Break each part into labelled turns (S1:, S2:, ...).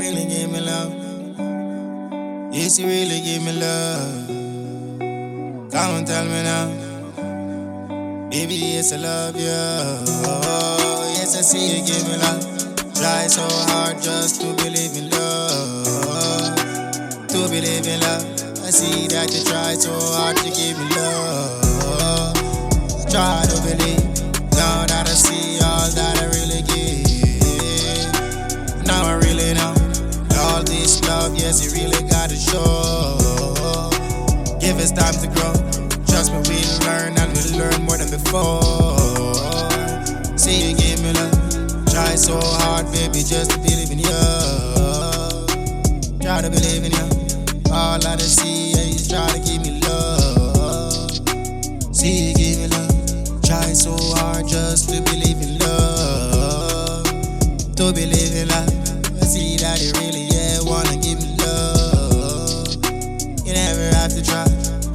S1: really give me love? Yes, you really give me love. Come and tell me now. Baby, yes, I love you. Yes, I see you give me love. Try so hard just to believe in love. To believe in love. I see that you try so hard to give me love. Try to believe. Now that I see all that I really give. Now I really know. All this love, yes, you really gotta show. Give us time to grow. Trust me, we'll learn and we'll learn more than before. See you give me love. Try so hard, baby, just to believe in you. Try to believe in you. All I see is try to give me love. See you give me love. Try so hard just to believe in love. To believe in love. I see that you really, wanna give me love. You never have to try.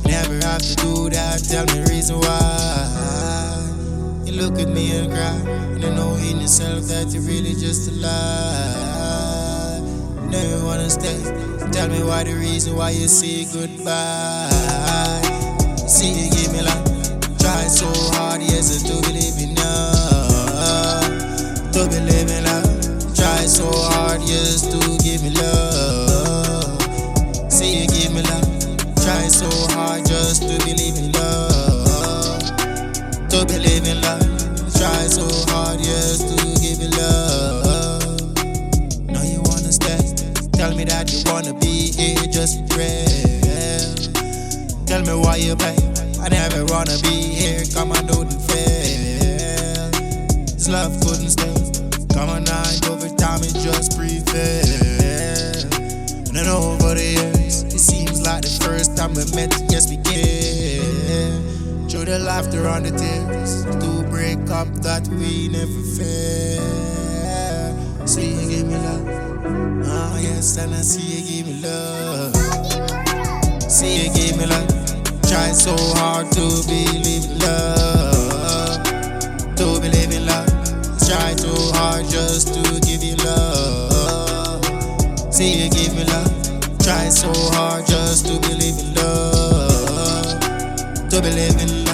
S1: You never have to do that. Tell me the reason why. You look at me and cry. And you know in yourself that you're really just a lie. You never wanna stay. Tell me why the reason why you say goodbye. See you give me love. Try so hard, yes, to believe in love. To believe in love. Try so hard, yes, to give me love. See you give me love. Try so hard just to believe in love. To believe in love. Try so hard, yes, to give me love. Now you wanna stay. Tell me that you wanna be here just for real. Tell me why you play. I never wanna be here, come on, don't fail. This love couldn't stay. Come on, night over time, it just prevailed. And then over the years, it seems like the first time we met, yes, we care. Through the laughter and the tears, to break up that we never fail. See you give me love. Ah, yes, and I see you give me love. See you give me love. Try so hard to believe in love. To believe in love. Try too hard just to give you love. See you give me love. Try so hard just to believe in love. To believe in love.